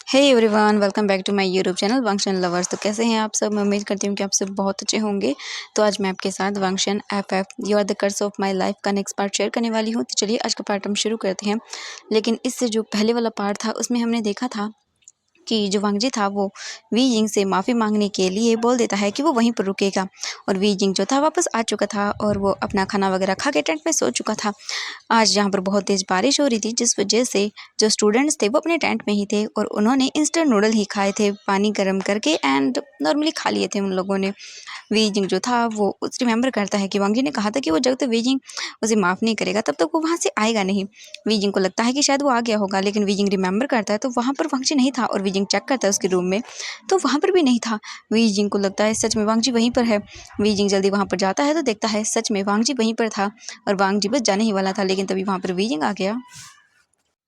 Hey everyone, welcome back to my YouTube channel Vanshan lovers. तो कैसे हैं आप सब? मैं उम्मीद करती हूँ कि आप सब बहुत अच्छे होंगे। तो आज मैं आपके साथ Vanshan F U R the curse of my life का नेक्स्ट पार्ट शेयर करने वाली हूँ। तो चलिए आज का पार्ट हम शुरू करते हैं। लेकिन इससे जो पहले वाला पार्ट था उसमें हमने देखा था कि जो वांगजी था वो वी जिंग से माफ़ी मांगने के लिए बोल देता है कि वो वहीं पर रुकेगा। और वी जिंग जो था वापस आ चुका था और वो अपना खाना वगैरह खा के टेंट में सो चुका था। आज यहाँ पर बहुत तेज़ बारिश हो रही थी, जिस वजह से जो स्टूडेंट्स थे वो अपने टेंट में ही थे और उन्होंने इंस्टेंट नूडल ही खाए थे पानी गर्म करके एंड नॉर्मली खा लिए थे उन लोगों ने। वी जिंग जो था वो उस रिमेंबर करता है कि वांगजी ने कहा था कि वो जब तक वी जिंग उसे माफ़ नहीं करेगा तब तक वो वहाँ से आएगा नहीं। वी जिंग को लगता है कि शायद वो आ गया होगा, लेकिन वी जिंग रिमेंबर करता है तो वहाँ पर वांगजी नहीं था और वी जिंग चेक करता है उसके रूम में तो वहाँ पर भी नहीं था। वी जिंग को लगता है सच में वांगजी वहीं पर है। वी जिंग जल्दी वहाँ पर जाता है तो देखता है सच में वांगजी वहीं पर था और वांगजी बस जाने ही वाला था, लेकिन तभी वहाँ पर वी जिंग आ गया।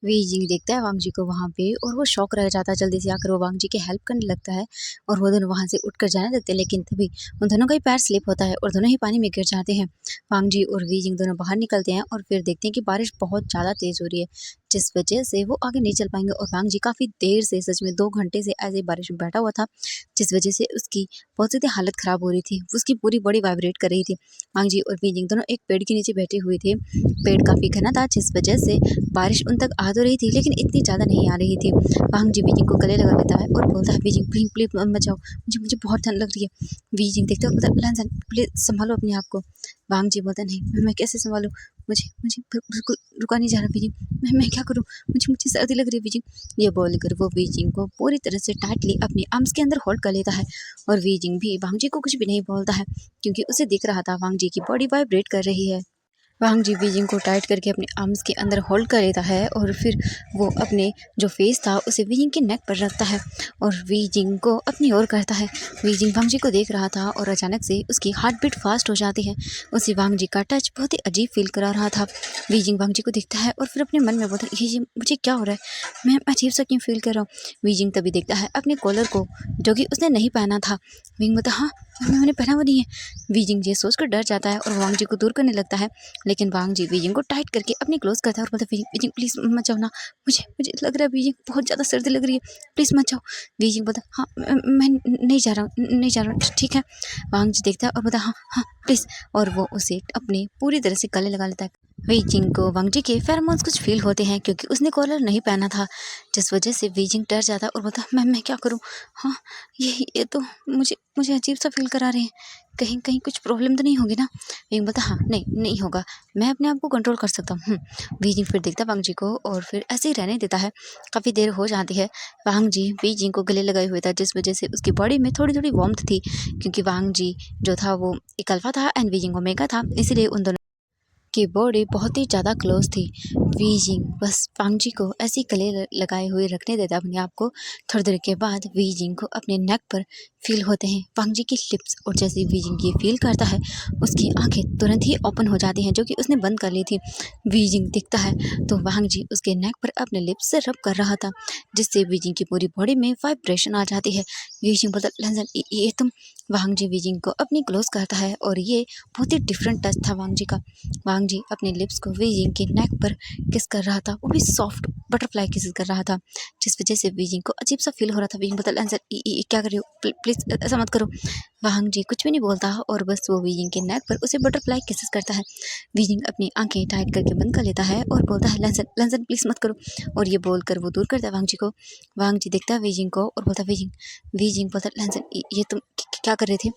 वी जिंग देखता है वांगजी को वहाँ पे और वो शॉक रह जाता है। जल्दी से आकर वो वांगजी की हेल्प करने लगता है और वो दोनों वहाँ से उठकर जाने लगते हैं, लेकिन तभी उन दोनों का ही पैर स्लिप होता है और दोनों ही पानी में गिर जाते हैं। वांगजी और वी जिंग दोनों बाहर निकलते हैं और फिर देखते हैं कि बारिश बहुत ज़्यादा तेज़ हो रही है, जिस वजह से वो आगे नहीं चल पाएंगे। और वांगजी काफ़ी देर से, सच में 2 घंटे से ऐसे ही बारिश में बैठा हुआ था, जिस वजह से उसकी बहुत ज़्यादा हालत ख़राब हो रही थी। उसकी पूरी बॉडी वाइब्रेट कर रही थी। वांगजी और वी जिंग दोनों एक पेड़ के नीचे बैठे हुए थे। पेड़ काफ़ी घना था, जिस वजह से बारिश उन तक आ तो रही थी लेकिन इतनी ज़्यादा नहीं आ रही थी। वांगजी वी जिंग को गले लगा लेता है और बोलता है, वी जिंग प्लीज प्लीज मत जाओ, मुझे मुझे बहुत ठंड लग रही है। वी जिंग देखते हो बोलता है, लंसन प्लीज संभालो अपने आप को। वांगजी बोलता है, नहीं मैं कैसे संभालूं, मुझे मुझे बिल्कुल रुका नहीं जा रहा वी जिंग, मैं क्या करूं, मुझे मुझे सर्दी लग रही है वी जिंग। ये बोलकर वो वी जिंग को पूरी तरह से टाइटली अपने आर्म्स के अंदर होल्ड कर लेता है। और वी जिंग भी वांगजी को कुछ भी नहीं बोलता है, क्योंकि उसे दिख रहा था वांगजी की बॉडी वाइब्रेट कर रही है। वांगजी बीजिंग को टाइट करके अपने आर्म्स के अंदर होल्ड कर लेता है और फिर वो अपने जो फेस था उसे वीजिंग के नेक पर रखता है और वीजिंग को अपनी ओर करता है। वीजिंग वांगजी को देख रहा था और अचानक से उसकी हार्ट बीट फास्ट हो जाती है। उसे वांगजी का टच बहुत ही अजीब फील करा रहा था। वीजिंग वांगजी को देखता है और फिर अपने मन में बोलता है, ये मुझे क्या हो रहा है, मैं अजीब सा क्यों फील कर रहा हूँ। वीजिंग तभी देखता है अपने कॉलर को, जो कि उसने नहीं पहना था। वीजिंग बोलता, हाँ मैंने पहना हुआ नहीं है। वीजिंग ये सोचकर डर जाता है और वांगजी को दूर करने लगता है, लेकिन वांगजी वीजिंग को टाइट करके अपनी क्लोज करता है और बोलता है, वीजिंग प्लीज मत जाओ ना, मुझे मुझे लग रहा है वीजिंग बहुत ज़्यादा सर्दी लग रही है, प्लीज़ मत जाओ। वीजिंग बोलता, हाँ मैं नहीं जा रहा हूँ, नहीं जा रहा हूँ, ठीक है। वांगजी देखता है और बोलता, हाँ हाँ प्लीज़, और वो उसे अपने पूरी तरह से गले लगा लेता है। वीजिंग को वांगजी के फेरोमोन्स कुछ फील होते हैं, क्योंकि उसने कॉलर नहीं पहना था, जिस वजह से वीजिंग डर जाता है और बोलता है, मैं क्या करूँ, हाँ ये तो मुझे मुझे अजीब सा फील करा रहे हैं, कहीं कहीं कुछ प्रॉब्लम तो नहीं होगी ना। वीजिंग बोलता, हाँ नहीं नहीं होगा, मैं अपने आप को कंट्रोल कर सकता हूँ। वीजिंग फिर देखता वांगजी को और फिर ऐसे ही रहने देता है। काफ़ी देर हो जाती है। वांगजी वीजिंग को गले लगाए हुए था, जिस वजह से उसकी बॉडी में थोड़ी थोड़ी वार्मथ थी, क्योंकि वांगजी जो था वो एक अल्फा था एंड वीजिंग ओमेगा था, इसीलिए उन दोनों की बॉडी बहुत ही ज़्यादा क्लोज थी। वीजिंग बस वांगजी को ऐसे ही गले लगाए हुए रखने देता अपने आप को। थोड़ी देर के बाद वीजिंग को अपने नेक पर फील होते हैं वांगजी की लिप्स, और जैसे ही वीजिंग ये फील करता है उसकी आंखें तुरंत ही ओपन हो जाती हैं, जो कि उसने बंद कर ली थी। वीजिंग दिखता है तो वांगजी उसके नेक पर अपने लिप्स से रब कर रहा था, जिससे वीजिंग की पूरी बॉडी में वाइब्रेशन आ जाती है। वीजिंग बोलता, लंजन ये तुम। वांगजी वीजिंग को अपनी क्लोज करता है और ये बहुत ही डिफरेंट टच था वांगजी का। वांगजी अपने लिप्स को वीजिंग के नेक पर किस कर रहा था, वो भी सॉफ्ट बटरफ्लाई किस कर रहा था, जिस वजह से वीजिंग को अजीब सा फील हो रहा था। वीजिंग बोलता, आंसर क्या कर रही हो, प्लीज ऐसा मत करो। वांगजी कुछ भी नहीं बोलता और बस वो वीजिंग के नेक पर उसे बटरफ्लाई किसेस करता है। वीजिंग अपनी आंखें टाइट करके बंद कर लेता है और बोलता है, लंसन लंसन प्लीज मत करो, और ये बोलकर वो दूर करता है वांगजी को। वांगजी देखता है वीजिंग को और बोलता है, वीजिंग। वीजिंग बोलता है, लंसन ये तुम क्या कर रहे थे।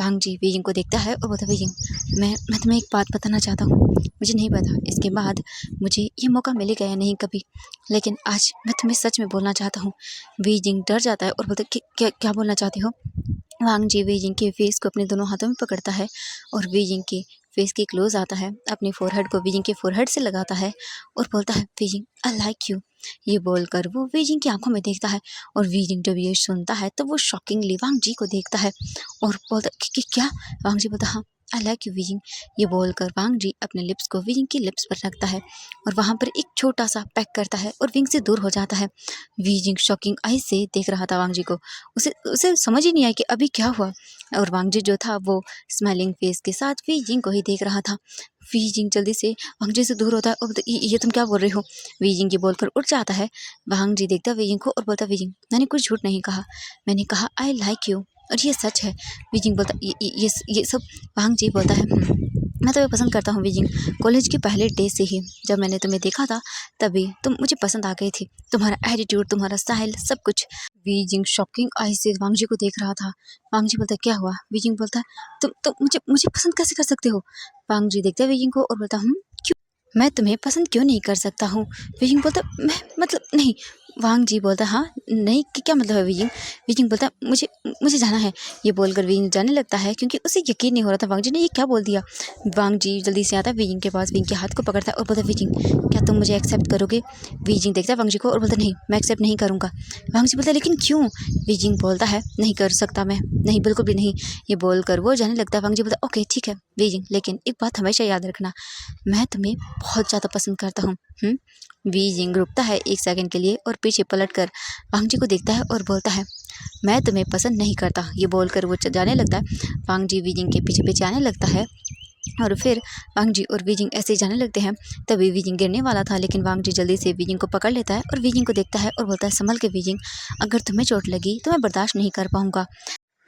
वांगजी वीजिंग को देखता है और बोलता है, वीजिंग मैं तुम्हें एक बात बताना चाहता हूँ, मुझे नहीं पता इसके बाद मुझे ये मौका मिलेगा या नहीं कभी, लेकिन आज मैं तुम्हें सच में बोलना चाहता हूँ। वीजिंग डर जाता है और बोलता है, क्या क्या बोलना चाहते हो। वांगजी वीजिंग के फेस को अपने दोनों हाथों में पकड़ता है और वीजिंग के फेस के क्लोज आता है, अपनी फोरहेड को वीजिंग के फोरहेड से लगाता है और बोलता है, वीजिंग आई लाइक यू। ये बोलकर वो वीजिंग की आंखों में देखता है और वीजिंग जब ये सुनता है तो वो शॉकिंगली वांगजी को देखता है और बोलता है कि क्या। वांगजी बोलता, हाँ आई लाइक यू वीजिंग। ये बोलकर वांगजी अपने लिप्स को वीजिंग की लिप्स पर रखता है और वहाँ पर एक छोटा सा पैक करता है और विंग से दूर हो जाता है। वीजिंग शॉकिंग आई से देख रहा था वांगजी को, उसे उसे समझ ही नहीं आया कि अभी क्या हुआ, और वांगजी जो था वो स्माइलिंग फेस के साथ वीजिंग को ही देख रहा था। वीजिंग जल्दी से वांग जी से दूर होता है और बोलता ये तुम क्या बोल रहे हो। वीजिंग ये बोलकर उठ जाता है। वांग जी देखता है वीजिंग को और बोलता वीजिंग मैंने कुछ झूठ नहीं कहा, मैंने कहा आई लाइक यू और ये सच है। वीजिंग बोलता ये सब। वांग जी बोलता है मैं तुम्हें पसंद करता हूँ वीजिंग, कॉलेज के पहले डे से ही जब मैंने तुम्हें देखा था तभी तुम मुझे पसंद आ गई थी, तुम्हारा एटीट्यूड, तुम्हारा स्टाइल, सब कुछ। वीजिंग शॉकिंग आई से वांग जी को देख रहा था। वांग जी बोलता है क्या हुआ। वीजिंग बोलता है तुम मुझे मुझे पसंद कैसे कर सकते हो। वांग जी देखता है वीजिंग को और बोलता क्यों, मैं तुम्हें पसंद क्यों नहीं कर सकता हूँ। वीजिंग बोलता मैं मतलब नहीं। वांग जी बोलता हाँ नहीं क्या मतलब है वीजिंग। वीजिंग बोलता मुझे मुझे जाना है। ये बोलकर वीजिंग जाने लगता है क्योंकि उसे यकीन नहीं हो रहा था वांग जी ने ये क्या बोल दिया। वांग जी जल्दी से आता है वीजिंग के पास, वीजिंग के हाथ को पकड़ता है और बोलता वीजिंग क्या तुम मुझे एक्सेप्ट करोगे। वीजिंग देखता है वांग जी को और बोलता नहीं मैं एक्सेप्ट नहीं करूँगा। वांग जी बोलता लेकिन क्यों। वीजिंग बोलता है नहीं कर सकता मैं, नहीं बिल्कुल भी नहीं। ये बोलकर वो जाने लगता है। वांग जी बोलता ओके ठीक है वीजिंग, लेकिन एक बात हमेशा याद रखना, मैं तुम्हें बहुत ज़्यादा पसंद करता हूँ। वीजिंग रुकता है एक सेकंड के लिए और पीछे पलट कर वांग जी को देखता है और बोलता है मैं तुम्हें पसंद नहीं करता। ये बोलकर वो जाने लगता है। वांग जी वीजिंग के पीछे पीछे आने लगता है और फिर वांग जी और वीजिंग ऐसे ही जाने लगते हैं। तभी वीजिंग गिरने वाला था लेकिन वांग जी जल्दी से वीजिंग को पकड़ लेता है और वीजिंग को देखता है और बोलता है संभल के वीजिंग, अगर तुम्हें चोट लगी तो मैं बर्दाश्त नहीं कर पाऊंगा।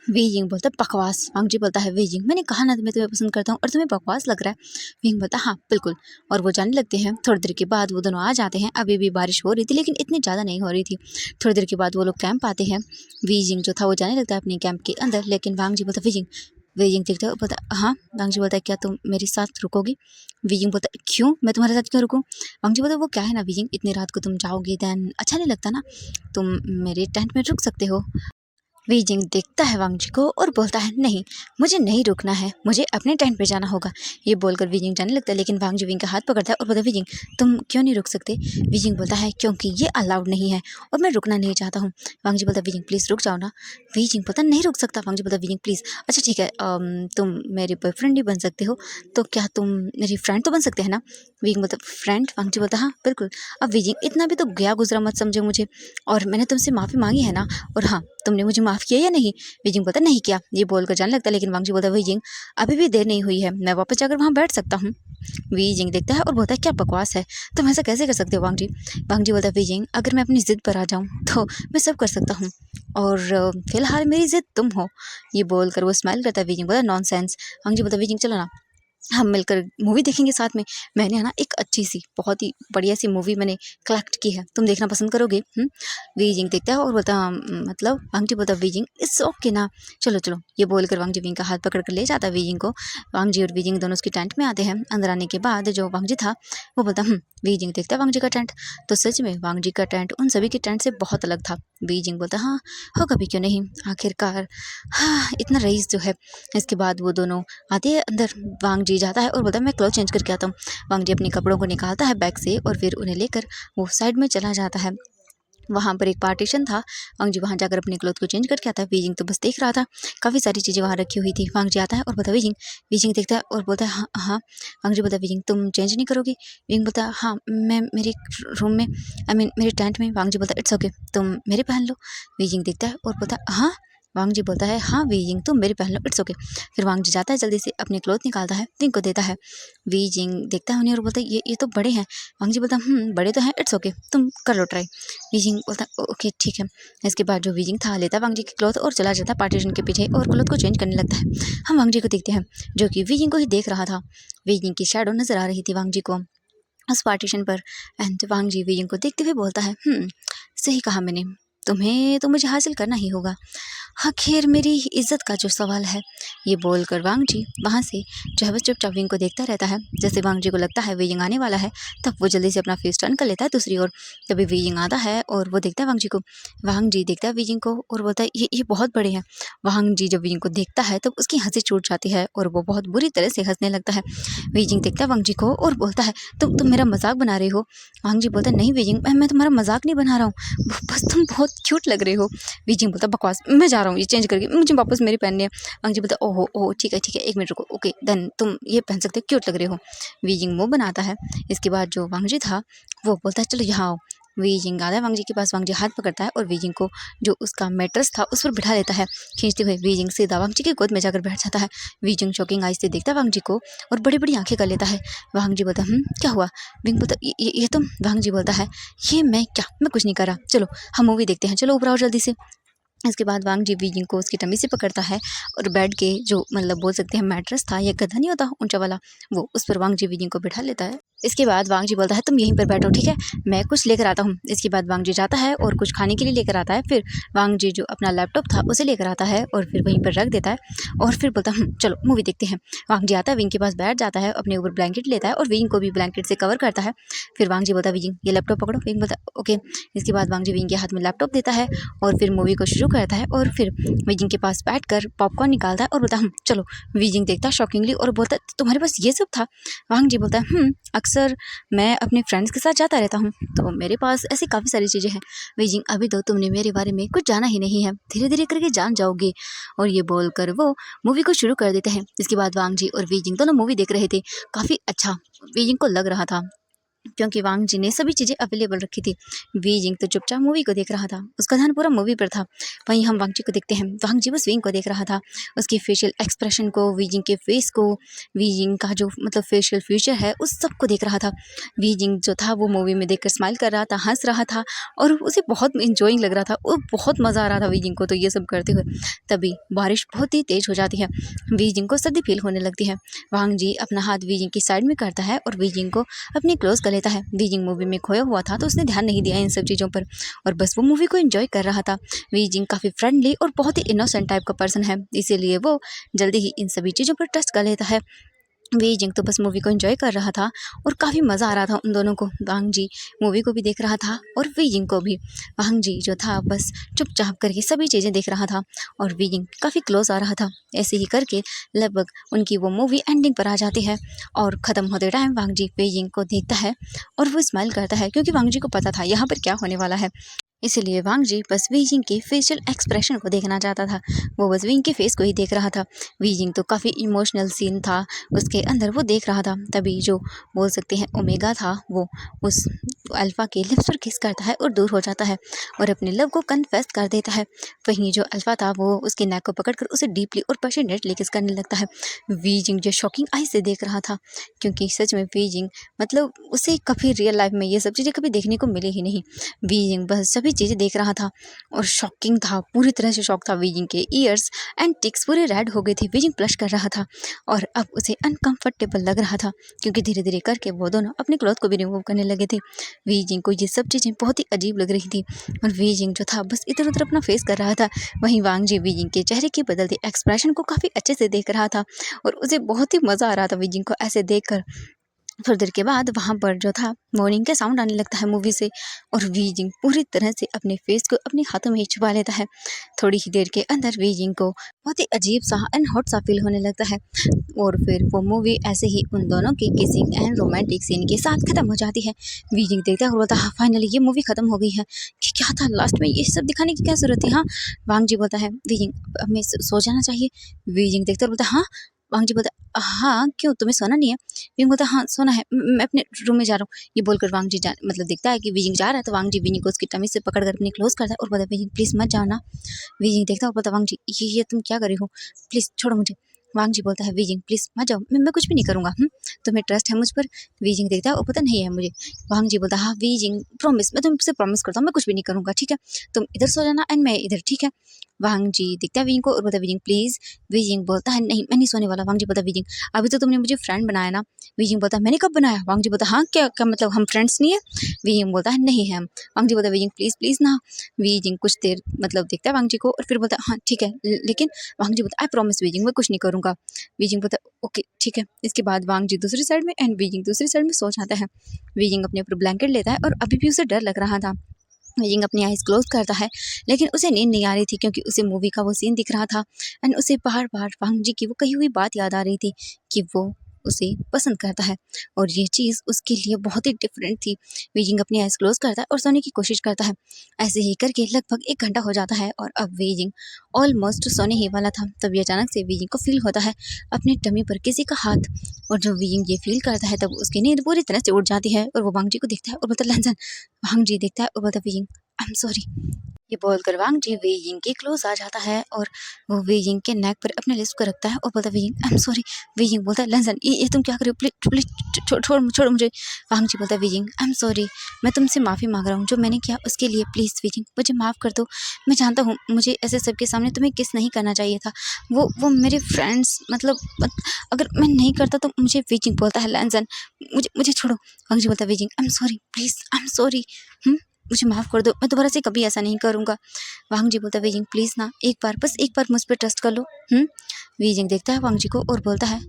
वीजिंग बोलता है बकवास। वांग जी बोलता है वीजिंग मैंने कहा ना मैं तुम्हें पसंद करता हूँ और तुम्हें बकवास लग रहा है। वीजिंग बोलता है हाँ बिल्कुल। और वो जाने लगते हैं। थोड़ी देर के बाद वो दोनों आ जाते हैं। अभी भी बारिश हो रही थी लेकिन इतनी ज़्यादा नहीं हो रही थी। थोड़ी देर के बाद वो लोग कैंप आते हैं। वीजिंग जो था वो जाने लगता है अपने कैंप के अंदर, लेकिन वांग जी बोलता है वीजिंग। वीजिंग देखता है बोलता हाँ। वांग जी बोलता है क्या तुम मेरे साथ रुकोगी। वीजिंग बोलता क्यों, मैं तुम्हारे साथ क्यों रुकूं। वांग जी बोलता वो क्या है ना वीजिंग, इतनी रात को तुम जाओगी दैन अच्छा नहीं लगता ना, तुम मेरे टेंट में रुक सकते हो। वीजिंग देखता है वांग जी को और बोलता है नहीं मुझे नहीं रुकना है, मुझे अपने टेंट पे जाना होगा। ये बोलकर वीजिंग जाने लगता है लेकिन वांग जी विंग का हाथ पकड़ता है और बोलता है वीजिंग तुम क्यों नहीं रुक सकते। वीजिंग बोलता है क्योंकि ये अलाउड नहीं है और मैं रुकना नहीं चाहता हूँ। वांग जी बोलता है वीजिंग प्लीज़ रुक जाओ ना। वीजिंग पता नहीं रुक सकता। वांग जी बोलता है वीजिंग प्लीज़ अच्छा ठीक है तुम मेरे बॉयफ्रेंड ही बन सकते हो, तो क्या तुम मेरी फ्रेंड तो बन सकते हैं ना। वीजिंग बोलता फ्रेंड। वांग जी बोलता हाँ बिल्कुल। अब वीजिंग इतना भी तो गया गुजरा मत समझो मुझे, और मैंने तुमसे माफ़ी मांगी है ना, और हाँ तुमने मुझे माफ़ किया या नहीं। वीजिंग बोलता नहीं किया। ये बोलकर जाने लगता है लेकिन वांग जी बोलता है वीजिंग अभी भी देर नहीं हुई है, मैं वापस जाकर वहाँ बैठ सकता हूँ। वीजिंग देखता है और बोलता है क्या बकवास है, तुम ऐसा कैसे कर सकते हो वांग जी। वांग जी बोलता है वीजिंग अगर मैं अपनी ज़िद पर आ जाऊँ तो मैं सब कर सकता हूँ, और फिलहाल मेरी ज़िद तुम हो। ये बोलकर वो स्माइल करता है। वीजिंग बोलता है नॉनसेंस। वांग जी बोलता है वीजिंग चलो ना हम मिलकर मूवी देखेंगे साथ में, मैंने है ना एक अच्छी सी बहुत ही बढ़िया सी मूवी मैंने कलेक्ट की है, तुम देखना पसंद करोगे। वीजिंग देखता है और बोलता मतलब। वांग जी बोलता वीजिंग इट्स ओके ना, चलो चलो। ये बोलकर वांग जी विंग का हाथ पकड़ कर ले जाता है वीजिंग को। वांग जी और वीजिंग दोनों उसकी टेंट में आते हैं। अंदर आने के बाद जो वांग जी था वो बोलता वीजिंग देखता है वांग जी का टेंट, तो सच में वांग जी का टेंट उन सभी के टेंट से बहुत अलग था। वीजिंग बोलता हाँ हो कभी क्यों नहीं, आखिरकार हाँ इतना रईस जो है। इसके बाद वो दोनों आते हैं अंदर। वांग जी जाता है और बोलता है मैं क्लोथ चेंज करके आता हूँ। वांग जी अपने कपड़ों को निकालता है बैग से और फिर उन्हें लेकर वो साइड में चला जाता है। वहाँ पर एक पार्टीशन था। वांग जी वहाँ जाकर अपने क्लोथ को चेंज करके आता है। वीजिंग तो बस देख रहा था, काफ़ी सारी चीज़ें वहाँ रखी हुई थी। वांग जी आता है और बोलता है वीजिंग। वीजिंग देखता है और बोलता है हाँ हाँ। वांग जी बोलता है वीजिंग तुम चेंज नहीं करोगी। वीजिंग बोलता है हाँ मैं मेरे रूम में आई मीन मेरे टेंट में। वांग जी बोलता है इट्स ओके तुम मेरे पहन लो। वीजिंग देखता है और बोलता है हाँ। वांग जी बोलता है हाँ वीजिंग तुम मेरे पहन लो इट्स ओके। फिर वांग जी जाता है जल्दी से अपने क्लोथ निकालता है विंग को देता है। वीजिंग देखता है उन्हें और बोलता है ये तो बड़े हैं। वांग जी बोलता है बड़े तो हैं इट्स ओके तुम कर लो ट्राई। वीजिंग बोलता है ओके ठीक है। इसके बाद जो वीजिंग था लेता है वांग जी की क्लॉथ और चला जाता है पार्टीशन के पीछे और क्लॉथ को चेंज करने लगता है। हम वांग जी को देखते हैं जो कि वीजिंग को ही देख रहा था। वीजिंग की शैडो नजर आ रही थी वांग जी को उस पार्टीशन पर। एंड वांग जी वीजिंग को देखते हुए बोलता है सही कहा मैंने, तुम्हें तो मुझे हासिल करना ही होगा, आखिर मेरी इज्जत का जो सवाल है। ये बोलकर वांग जी वहाँ से जो है बस चुपचाप विंग को देखता रहता है। जैसे वांग जी को लगता है वीजिंग आने वाला है तब वो जल्दी से अपना फेस टर्न कर लेता है दूसरी ओर। तभी वीजिंग आता है और वो देखता है वांग जी को। वांग जी देखता है वीजिंग को और बोलता है ये बहुत बड़े हैं। वांग जी जब वीजिंग को देखता है तब उसकी हंसी छूट जाती है और वो बहुत बुरी तरह से हंसने लगता है। वीजिंग देखता है वांग जी को और बोलता है तुम मेरा मजाक बना रहे हो। वांग जी बोलता है नहीं वीजिंग मैं तुम्हारा मजाक नहीं बना रहा हूँ, बस तुम बहुत क्यूट लग रहे हो। वीजिंग बोलता बकवास, मैं जा रहा हूँ ये चेंज करके, मुझे वापस मेरी पहननी है। वांग जी बोलता ओहो ओहो ठीक है एक मिनट रुको ओके देन तुम ये पहन सकते हो क्यूट लग रहे हो। वीजिंग मुंह बनाता है। इसके बाद जो वांग जी था वो बोलता है चलो यहाँ आओ। वीजिंग आता है वांग जी के पास, वांग जी हाथ पकड़ता है और वीजिंग को जो उसका मैट्रेस था उस पर बिठा लेता है। खींचते हुए वीजिंग सीधा वांग जी की गोद में जाकर बैठ जाता है। वीजिंग शॉकिंग आइज से देखता है वांग जी को और बड़ी-बड़ी आंखें कर लेता है। वांग जी बोलता है क्या हुआ? विंग बोलता ये तो वांग जी बोलता है ये मैं कुछ नहीं कर रहा, चलो हम मूवी देखते हैं, चलो ऊपर आओ जल्दी से। इसके बाद वांग जी वीजिंग को उसकी टमी से पकड़ता है और बेड के जो मतलब बोल सकते हैं मैट्रेस था या गद्दा नहीं होता ऊंचा वाला, वो उस पर वांग जी वीजिंग को बिठा लेता है। इसके बाद वांग जी बोलता है तुम यहीं पर बैठो, ठीक है, मैं कुछ लेकर आता हूँ। इसके बाद वांग जी जाता है और कुछ खाने के लिए लेकर आता है। फिर वांग जी जो अपना लैपटॉप था उसे लेकर आता है और फिर वहीं पर रख देता है और फिर बोलता है चलो मूवी देखते हैं। वांग जी आता है, विंग के पास बैठ जाता है, अपने ऊपर ब्लैंकेट लेता है और विंग को भी ब्लैंकेट से कवर करता है। फिर वांग जी बोलता है विंग ये लैपटॉप पकड़ो। विंग बोलता है ओके। इसके बाद वांग जी विंग के हाथ में लैपटॉप देता है और फिर मूवी को शुरू करता है और फिर वीजिंग के पास बैठकर पॉपकॉर्न निकालता है और बोलता है चलो। वीजिंग देखता है शॉकिंगली और बोलता है तुम्हारे पास ये सब था? वांग जी बोलता है अक्सर मैं अपने फ्रेंड्स के साथ जाता रहता हूँ तो मेरे पास ऐसी काफ़ी सारी चीज़ें हैं। वीजिंग अभी तो तुमने मेरे बारे में कुछ जाना ही नहीं है, धीरे धीरे करके जान जाओगे। और ये बोलकर वो मूवी को शुरू कर देते हैं। इसके बाद वांग जी और वीजिंग दोनों मूवी देख रहे थे। काफ़ी अच्छा वीजिंग को लग रहा था क्योंकि वांग जी ने सभी चीज़ें अवेलेबल रखी थी। वीजिंग तो चुपचाप मूवी को देख रहा था, उसका ध्यान पूरा मूवी पर था। वहीं हम वांग जी को देखते हैं, वांग जी बस विंग को देख रहा था, उसकी फेशियल एक्सप्रेशन को, वीजिंग के फेस को, वीजिंग का जो मतलब फेशियल फीचर है उस सब को देख रहा था। वीजिंग जो था वो मूवी में देखकर स्माइल कर रहा था, हंस रहा था और उसे बहुत इंजॉइंग लग रहा था और बहुत मज़ा आ रहा था वीजिंग को तो ये सब करते हुए। तभी बारिश बहुत ही तेज़ हो जाती है, वीजिंग को सर्दी फील होने लगती है। वांग जी अपना हाथ वीजिंग की साइड में करता है और वीजिंग को अपनी क्लोज कर लेता है। वीजिंग मूवी में खोया हुआ था तो उसने ध्यान नहीं दिया इन सब चीज़ों पर और बस वो मूवी को एंजॉय कर रहा था। वीजिंग काफ़ी फ्रेंडली और बहुत ही इनोसेंट टाइप का पर्सन है, इसीलिए वो जल्दी ही इन सभी चीज़ों पर ट्रस्ट कर लेता है। वीजिंग तो बस मूवी को एंजॉय कर रहा था और काफ़ी मज़ा आ रहा था उन दोनों को। वांग जी मूवी को भी देख रहा था और वीजिंग को भी। वांग जी जो था बस चुपचाप करके सभी चीज़ें देख रहा था और वीजिंग काफ़ी क्लोज आ रहा था। ऐसे ही करके लगभग उनकी वो मूवी एंडिंग पर आ जाती है और ख़त्म होते टाइम वांग जी वीजिंग को देखता है और वो स्माइल करता है क्योंकि वांग जी को पता था यहाँ पर क्या होने वाला है। इसीलिए वांग जी बस वीजिंग के फेशियल एक्सप्रेशन को देखना चाहता था, वो बस विंग के फेस को ही देख रहा था। वीजिंग तो काफ़ी इमोशनल सीन था उसके अंदर, वो देख रहा था। तभी जो बोल सकते हैं ओमेगा था वो उस अल्फ़ा के लिप्स पर किस करता है और दूर हो जाता है और अपने लव को कन्फेस कर देता है। वहीं जो अल्फ़ा था वो उसके नेक को पकड़कर उसे डीपली और पैशनेटली किस करने लगता है। वीजिंग जो शॉकिंग आई से देख रहा था क्योंकि सच में वीजिंग मतलब उसे कभी रियल लाइफ में ये सब चीज़ें कभी देखने को मिली ही नहीं। वीजिंग बस सभी चीज़ें देख रहा था और शॉकिंग था, पूरी तरह से शॉक था। वीजिंग के ईयर्स एंड टिक्स पूरे रेड हो गए थे। वीजिंग ब्लश कर रहा था और अब उसे अनकंफर्टेबल लग रहा था क्योंकि धीरे धीरे करके वो दोनों अपने क्लॉथ को भी रिमूव करने लगे थे। वीजिंग को ये सब चीज़ें बहुत ही अजीब लग रही थी और वीजिंग जो था बस इधर उधर अपना फेस कर रहा था। वहीं वांग जी वीजिंग के चेहरे के बदलते एक्सप्रेशन को काफ़ी अच्छे से देख रहा था और उसे बहुत ही मज़ा आ रहा था वीजिंग को ऐसे देख। थोड़ी देर के बाद वहाँ पर जो था मॉर्निंग का साउंड आने लगता है मूवी से और वीजिंग पूरी तरह से अपने फेस को अपने हाथों में ही छुपा लेता है। थोड़ी ही देर के अंदर वीजिंग को बहुत ही अजीब सा एंड हॉट सा फील होने लगता है और फिर वो मूवी ऐसे ही उन दोनों की किसिंग एंड रोमांटिक सीन के साथ खत्म हो जाती है। वीजिंग देखता है और बोलता है हाँ फाइनली ये मूवी खत्म हो गई है, कि क्या था लास्ट में, ये सब दिखाने की क्या जरूरत है। हाँ वांग जी बोलता है वीजिंग हमें सो जाना चाहिए। वीजिंग देखता है और बोलता है हाँ। वांग जी बोलता है हाँ क्यों, तुम्हें सोना नहीं है? विंग बोलता है हाँ सोना है, मैं अपने रूम में जा रहा हूँ। ये बोलकर वांग जी जा मतलब दिखता है कि विजिंग जा रहा है तो वांग जी विजिंग को उसकी टमी से पकड़ कर अपनी क्लोज करता है और बोलता है विजिंग प्लीज मत जाना। विजिंग देखता है और बोलता है वांग जी ये तुम क्या कर रही हो, प्लीज छोड़ो मुझे। वांग जी बोलता है विजिंग प्लीज मत जाओ, मैं कुछ भी नहीं करूँगा। तुम्हें ट्रस्ट है मुझ पर? विजिंग देखता है और पता नहीं है मुझे। वांग जी बोलता है हाँ विजिंग प्रॉमिस, मैं तुमसे प्रॉमिस करता हूँ मैं कुछ भी नहीं करूँगा, ठीक है, तुम इधर सो जाना एंड मैं इधर, ठीक है। वांग जी दिखता है विजिंग को और बोलता है विजिंग प्लीज। विजिंग बोलता है नहीं मैं नहीं सोने वाला। वांग जी बोलता है विजिंग अभी तो तुमने मुझे फ्रेंड बनाया ना। विजिंग बोलता है मैंने कब बनाया? वांग जी बोलता है हाँ क्या क्या मतलब हम फ्रेंड्स नहीं है? विजिंग बोलता है नहीं है हम। वांग जी बोलता है विजिंग प्लीज प्लीज ना। विजिंग कुछ देर मतलब देखता है वांग जी को और फिर बोलता है हाँ ठीक है लेकिन। वांग जी बोलता है आई प्रॉमिस विजिंग मैं कुछ नहीं करूँगा। विजिंग बोलता है ओके ठीक है। इसके बाद वांग जी दूसरी साइड में एंड विजिंग दूसरी साइड में सो जाता है। विजिंग अपने ऊपर ब्लैंकेट लेता है और अभी भी उसे डर लग रहा था। विजिंग अपनी आइज़ क्लोज करता है लेकिन उसे नींद नहीं आ रही थी क्योंकि उसे मूवी का वो सीन दिख रहा था एंड उसे बार बार वांग जी की वो कही हुई बात याद आ रही थी कि वो उसे पसंद करता है और ये चीज़ उसके लिए बहुत ही डिफरेंट थी। वीजिंग अपनी आइज़ क्लोज़ करता है और सोने की कोशिश करता है। ऐसे ही करके लगभग 1 घंटा हो जाता है और अब वीजिंग ऑलमोस्ट सोने ही वाला था। तभी अचानक से वीजिंग को फ़ील होता है अपने टमी पर किसी का हाथ, और जब वीजिंग ये फ़ील करता है तब उसकी नींद पूरी तरह से उड़ जाती है और वो वांग जी को देखता है और बोलता है लहज़न। वांग जी देखता है और बोलता है वीजिंग आई एम सॉरी। ये बोलकर वांग जी वेइयिंग के क्लोज आ जाता है और वो वेइयिंग के नेक पर अपने लिप्स को रखता है और बोलता है वेइयिंग आई एम सॉरी। वेइयिंग बोलता है लहज़न ये तुम क्या कर रहे हो, प्लीज प्लीज छोड़ मुझे। वांग जी बोलता है वेइयिंग आई एम सॉरी, मैं तुमसे माफ़ी मांग रहा हूँ जो मैंने किया उसके लिए, प्लीज़ वेइयिंग मुझे माफ़ कर दो। मैं जानता हूँ मुझे ऐसे सबके सामने तुम्हें किस नहीं करना चाहिए था। वो मेरे फ्रेंड्स मतलब अगर मैं नहीं करता तो मुझे वेइयिंग बोलता है लहज़न मुझे मुझे छोड़ो। वांग जी बोलता है Weiying I am sorry, please I am sorry, मुझे माफ़ कर दो, मैं दोबारा से कभी ऐसा नहीं करूँगा। वांग जी बोलता है वेइयिंग प्लीज़ ना, एक बार बस एक बार मुझ पे ट्रस्ट कर लो। वेइयिंग देखता है वांग जी को और बोलता है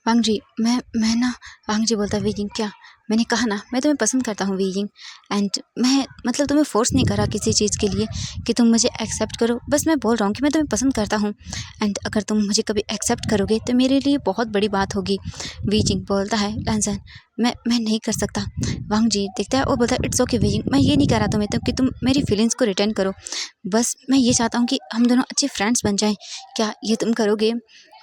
वांग जी मैं ना। वांग जी बोलता है वेइयिंग क्या, मैंने कहा ना मैं तुम्हें पसंद करता हूँ वेइयिंग, एंड मैं मतलब तुम्हें फोर्स नहीं करा किसी चीज़ के लिए कि तुम मुझे एक्सेप्ट करो, बस मैं बोल रहा हूँ कि मैं तुम्हें पसंद करता हूँ एंड अगर तुम मुझे कभी एक्सेप्ट करोगे तो मेरे लिए बहुत बड़ी बात होगी। वेइयिंग बोलता है लहज़न मैं नहीं कर सकता। वांग जी देखता है और बोलता है इट्स ओके वेइयिंग, मैं ये नहीं कह रहा तुम्हें तो कि तुम मेरी फीलिंग्स को रिटर्न करो, बस मैं ये चाहता हूँ कि हम दोनों अच्छे फ्रेंड्स बन जाएं, क्या ये तुम करोगे।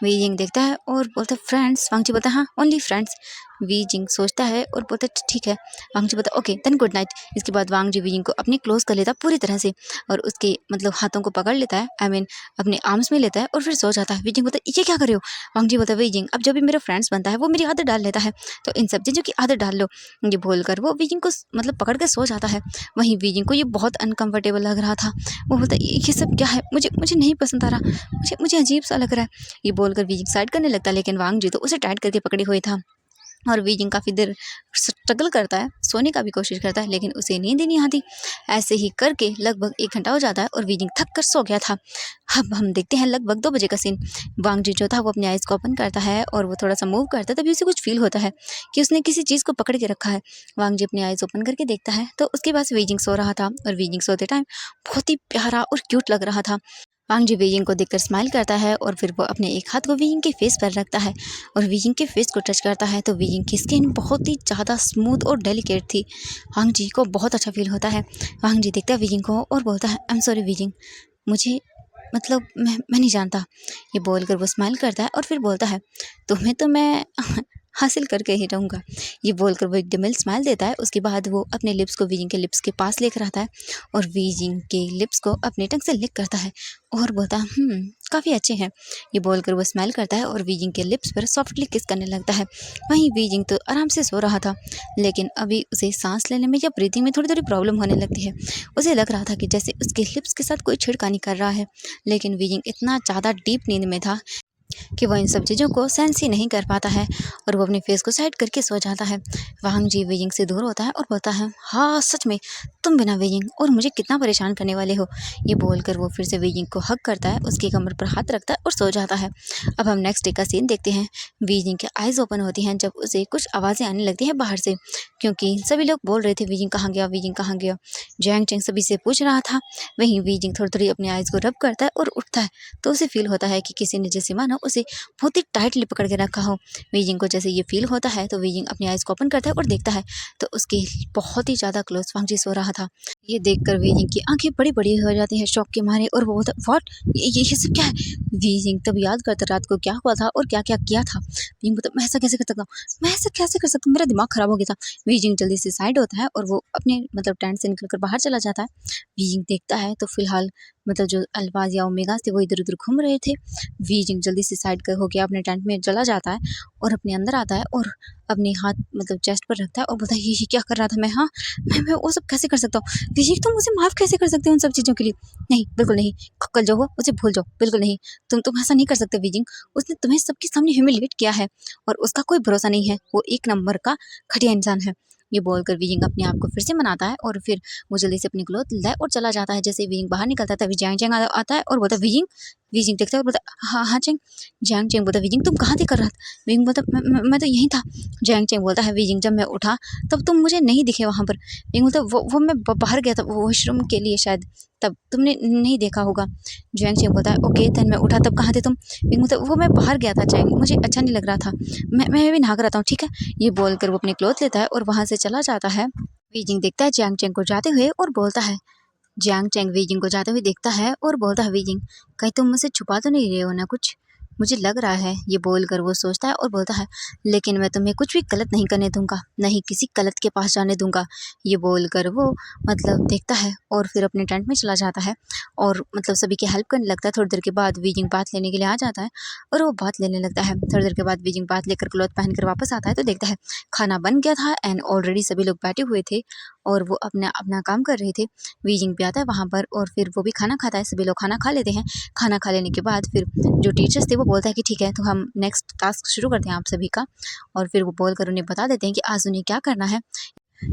वेइयिंग देखता है और बोलता है फ्रेंड्स। वांग जी बोलता है हाँ ओनली फ्रेंड्स। वेइयिंग सोचता है और बोलता है ठीक है। वांग जी बोलता है ओके देन गुड नाइट। इसके बाद वांग जी वेइयिंग को अपनी क्लोज कर लेता है पूरी तरह से और उसके मतलब हाथों को पकड़ लेता है, आई मीन अपने आर्म्स में लेता है और फिर सो जाता है। वेइयिंग बोलता है ये क्या कर रहे हो। वांग जी बोलता है वेइयिंग अब जब भी मेरा फ्रेंड्स बनता है वो मेरी आदत डाल लेता है, तो इन सब चीज़ों की आदत डाल लो। ये बोलकर वो वेइयिंग को मतलब पकड़ के सो जाता है। वहीं वेइयिंग को ये बहुत अनकंफर्टेबल लग रहा था। वो बोलता है ये सब क्या है, मुझे मुझे नहीं पसंद आ रहा, मुझे मुझे अजीब सा लग रहा है। ये बोलकर वेइयिंग साइड करने लगता है लेकिन वांग जी तो उसे टाइट करके पकड़े हुए था और वेइयिंग काफ़ी देर स्ट्रगल करता है, सोने का भी कोशिश करता है लेकिन उसे नींद ही नहीं आती। ऐसे ही करके लगभग 1 घंटा हो जाता है और वेइयिंग थक कर सो गया था। अब हम देखते हैं लगभग 2 बजे का सीन। वांग जी जो था वो अपनी आइज़ को ओपन करता है और वो थोड़ा सा मूव करता है, तभी उसे कुछ फील होता है कि उसने किसी चीज़ को पकड़ के रखा है। वांग जी अपनी आइज़ ओपन करके देखता है तो उसके पास वेइयिंग सो रहा था और वेइयिंग सोते टाइम बहुत ही प्यारा और क्यूट लग रहा था। वांग जी वेइयिंग को देखकर स्माइल करता है और फिर वो अपने एक हाथ को वेइयिंग के फेस पर रखता है और वेइयिंग के फेस को टच करता है तो वेइयिंग की स्किन बहुत ही ज़्यादा स्मूथ और डेलिकेट थी। वांग जी को बहुत अच्छा फील होता है। वांग जी देखता है वेइयिंग को और बोलता है आई एम सॉरी वेइयिंग, मुझे मतलब मैं नहीं जानता। ये बोलकर वो स्माइल करता है और फिर बोलता है तुम्हें तो मैं हासिल करके ही रहूँगा। ये बोलकर वो एक डिमिल स्माइल देता है। उसके बाद वो अपने लिप्स को वेइयिंग के लिप्स के पास लेकर आता है और वेइयिंग के लिप्स को अपने टंग से लिक करता है और बोलता है काफ़ी अच्छे हैं। ये बोलकर वो स्माइल करता है और वेइयिंग के लिप्स पर सॉफ्टली किस करने लगता है। वहीं वेइयिंग तो आराम से सो रहा था लेकिन अभी उसे सांस लेने में या ब्रीथिंग में थोड़ी थोड़ी प्रॉब्लम होने लगती है। उसे लग रहा था कि जैसे उसके लिप्स के साथ कोई छेड़खानी कर रहा है, लेकिन वेइयिंग इतना ज़्यादा डीप नींद में था कि वो इन सब चीज़ों को सेंस ही नहीं कर पाता है और वो अपने फेस को साइड करके सो जाता है। वांग जी वेइयिंग से दूर होता है और बोलता है हाँ सच में तुम बिना वेइयिंग और मुझे कितना परेशान करने वाले हो। ये बोलकर वो फिर से वेइयिंग को हग करता है, उसकी कमर पर हाथ रखता है और सो जाता है। अब हम नेक्स्ट डे का सीन देखते हैं। वेइयिंग की आइज़ ओपन होती हैं जब उसे कुछ आवाज़ें आने लगती हैं बाहर से, क्योंकि सभी लोग बोल रहे थे वेइयिंग कहाँ गया, वेइयिंग कहाँ गया। जैंग चैंग सभी से पूछ रहा था। वहीं वेइयिंग थोड़ी थोड़ी अपनी आइज़ को रब करता है और उठता है तो उसे फील होता है कि किसी ने जैसे मानो उसे बहुत ही टाइटली पकड़ के रखा हो। वेइयिंग को जैसे ये फील होता है तो वेइयिंग अपनी आइज़ को ओपन करता है और देखता है तो उसके बहुत ही ज़्यादा क्लोज वांग जी सो रहा था। ये देखकर वेइयिंग की आंखें बड़ी बड़ी हो जाती हैं शॉक के मारे और वो बोलता व्हाट, ये सब क्या है। वेइयिंग तब याद करता रात को क्या हुआ था और क्या क्या किया था। वेइयिंग बोलता मैं ऐसा कैसे कर सकता हूँ, मैं ऐसा कैसे कर सकता हूँ, मेरा दिमाग खराब हो गया था। वेइयिंग जल्दी से साइड होता है और वो अपने मतलब टेंट से निकल कर बाहर चला जाता है। वेइयिंग देखता है तो फिलहाल मतलब जो अल्फाज या ओमेगास थे वो इधर उधर घूम रहे थे। वेइयिंग जल्दी से साइड हो गया अपने टेंट में चला जाता है और अपने अंदर आता है और अपने हाथ मतलब चेस्ट पर रखता है और बोलता है ये क्या कर रहा था मैं, हाँ मैं वो सब कैसे कर सकता हूँ। वेइयिंग तुम मुझे माफ़ कैसे कर सकते हो उन सब चीज़ों के लिए। नहीं बिल्कुल नहीं, कल जो हो उसे भूल जाओ, बिल्कुल नहीं। तुम ऐसा नहीं कर सकते वेइयिंग, उसने तुम्हें सबके सामने ह्यूमिलिएट किया है और उसका कोई भरोसा नहीं है, वो एक नंबर का घटिया इंसान है। ये बोलकर वेइयिंग अपने आप को फिर से मनाता है और फिर वो जल्दी से अपनी क्लॉथ लाए और चला जाता है। जैसे वेइयिंग बाहर निकलता है तभी जैंग जैंग आता है और बोलता है वेइयिंग वीजिंग देखता है और बोलता हाँ हाँ चेंग। जैंग चेंग बोलता वीजिंग तुम कहाँ थे कर रहा था? वीजिंग बोलता मैं तो यहीं था। जैंग चेंग बोलता है वीजिंग जब मैं उठा तब तुम मुझे नहीं दिखे वहाँ पर। वीजिंग बोलता वो मैं बाहर गया था वॉशरूम के लिए शायद, तब तुमने नहीं देखा होगा। जैंग चेंग बोलता है ओके देन मैं उठा तब कहाँ थे तुम? वीजिंग बोलता वो मैं बाहर गया था चैंग, मुझे अच्छा नहीं लग रहा था, मैं भी नहा कर आता हूँ ठीक है। ये बोलकर वो अपने क्लॉथ लेता है और वहाँ से चला जाता है। वीजिंग देखता है जैंग चेंग को जाते हुए और बोलता है, जियांग चैंग वीजिंग को जाते हुए देखता है और बोलता है वीजिंग कहीं तुम मुझसे छुपा तो नहीं रहे हो ना कुछ, मुझे लग रहा है। ये बोलकर वो सोचता है और बोलता है लेकिन मैं तुम्हें कुछ भी गलत नहीं करने दूंगा, नहीं किसी गलत के पास जाने दूंगा। ये बोलकर वो मतलब देखता है और फिर अपने टेंट में चला जाता है और मतलब सभी की हेल्प करने लगता है। थोड़ी देर के बाद वीजिंग बात लेने के लिए आ जाता है और वो बात लेने लगता है। थोड़ी देर के बाद वीजिंग बात लेकर क्लॉथ पहन कर वापस आता है तो देखता है खाना बन गया था एंड ऑलरेडी सभी लोग बैठे हुए थे और वो अपना अपना काम कर रहे थे। वीजिंग भी आता है वहाँ पर और फिर वो भी खाना खाता है, सभी लोग खाना खा लेते हैं। खाना खा लेने के बाद फिर जो टीचर्स थे वो बोलता है कि ठीक है तो हम नेक्स्ट टास्क शुरू करते हैं आप सभी का, और फिर वो बोलकर उन्हें बता देते हैं कि आज उन्हें क्या करना है।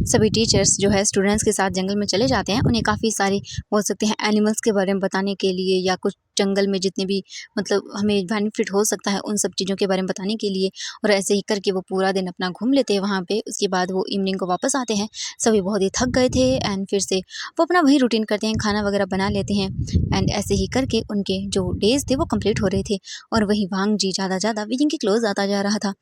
सभी टीचर्स जो है स्टूडेंट्स के साथ जंगल में चले जाते हैं, उन्हें काफ़ी सारी बोल सकते हैं एनिमल्स के बारे में बताने के लिए या कुछ जंगल में जितने भी मतलब हमें बेनिफिट हो सकता है उन सब चीज़ों के बारे में बताने के लिए। और ऐसे ही करके वो पूरा दिन अपना घूम लेते हैं वहाँ पे। उसके बाद वो इवनिंग को वापस आते हैं, सभी बहुत ही थक गए थे एंड फिर से वो अपना वही रूटीन करते हैं, खाना वगैरह बना लेते हैं एंड ऐसे ही करके उनके जो डेज थे वो कंप्लीट हो रहे थे। और वही वांग जी ज़्यादा विजिंग के क्लोज आता जा रहा था।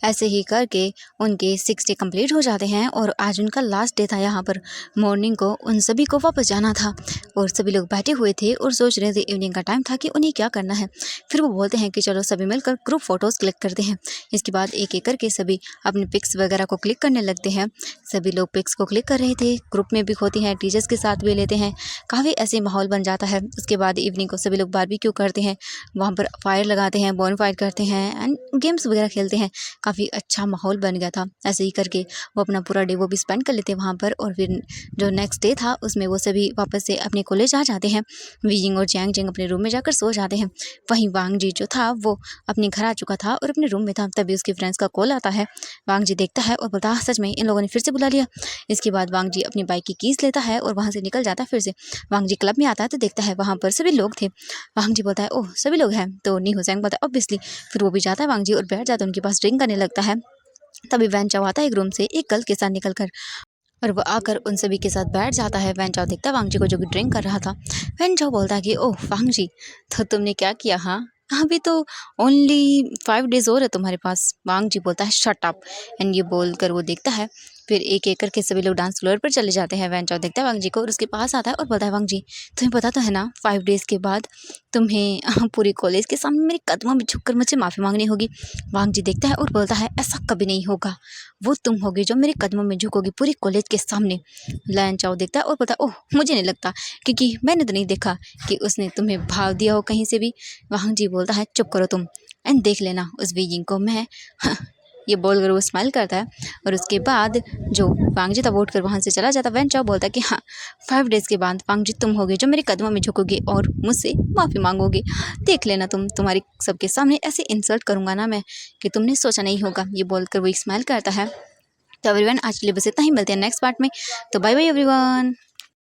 ऐसे ही करके उनके 6 डे कंप्लीट हो जाते हैं और आज उनका लास्ट डे था यहाँ पर। मॉर्निंग को उन सभी को वापस जाना था और सभी लोग बैठे हुए थे और सोच रहे थे इवनिंग का टाइम था कि उन्हें क्या करना है। फिर वो बोलते हैं कि चलो सभी मिलकर ग्रुप फ़ोटोज़ क्लिक करते हैं। इसके बाद एक एक करके सभी अपने पिक्स वगैरह को क्लिक करने लगते हैं। सभी लोग पिक्स को क्लिक कर रहे थे, ग्रुप में भी होती हैं, टीचर्स के साथ भी लेते हैं, काफ़ी ऐसे माहौल बन जाता है। उसके बाद इवनिंग को सभी लोग बारबेक्यू करते हैं, वहाँ पर फायर लगाते हैं, बॉनफायर करते हैं एंड गेम्स वगैरह खेलते हैं। काफ़ी अच्छा माहौल बन गया था। ऐसे ही करके वो अपना पूरा डे वो भी स्पेंड कर लेते हैं वहाँ पर। और फिर जो नेक्स्ट डे था उसमें वो सभी वापस से अपने कॉलेज आ जाते हैं। वीजिंग और जैंग जैंग अपने रूम में जाकर सो जाते हैं। वहीं वांग जी जो था वो अपने घर आ चुका था और अपने रूम में था। तभी उसके फ्रेंड्स का कॉल आता है। वांग जी देखता है और बोलता है सच में इन लोगों ने फिर से बुला लिया। इसके बाद वांग जी अपनी बाइक की कीज लेता है और वहाँ से निकल जाता है। फिर से वांग जी क्लब में आता है तो देखता है वहाँ पर सभी लोग थे। वांग जी बोलता है ओह सभी लोग हैं, तो नी हो जैंग बोलता है ऑब्वियसली। फिर वो भी जाता है वांग जी और बैठ जाता है उनके पास, ड्रिंक करने लगता है। तभी वैन चाओ आता है एक रूम से एक गर्ल के साथ निकलकर और वो आकर उन सभी के साथ बैठ जाता है। वैन चाओ देखता है वांग जी को जो कि ड्रिंक कर रहा था। वैन चाओ बोलता है कि ओह वांग जी तो तुमने क्या किया? हाँ अभी तो ओनली 5 डेज और है तुम्हारे पास। वांग जी बोलता है शट अप एंड ये बोलकर वो देखता है। फिर एक एक करके सभी लोग डांस फ्लोर पर चले जाते हैं। वैन चाओ देखता है वांग जी को और उसके पास आता है और बोलता है वांग जी तुम्हें पता तो है ना 5 डेज के बाद तुम्हें पूरी कॉलेज के सामने मेरे कदमों में झुककर मुझसे माफ़ी मांगनी होगी। वांग जी देखता है और बोलता है ऐसा कभी नहीं होगा, वो तुम होगी जो मेरे कदमों में झुकोगी पूरी कॉलेज के सामने। लैन चाओ देखता है और बोलता है ओह मुझे नहीं लगता, क्योंकि मैंने तो नहीं देखा कि उसने तुम्हें भाव दिया हो कहीं से भी। वांग जी बोलता है चुप करो तुम एंड देख लेना उस वीजिंग को मैं ये बोलकर वो स्माइल करता है और उसके बाद जो वांग जी था वो उठकर वहाँ से चला जाता है। वैन चाओ बोलता है कि हाँ 5 डेज के बाद वांग जी तुम होगे जो मेरे कदमों में झुकोगे और मुझसे माफ़ी मांगोगे। देख लेना तुम्हारी सबके सामने ऐसे इंसल्ट करूँगा ना मैं कि तुमने सोचा नहीं होगा। ये बोलकर वो एक स्माइल करता है। तो एवरीवन आज के लिए बस इतना ही, मिलते हैं नेक्स्ट पार्ट में। तो बाय बाय एवरीवन।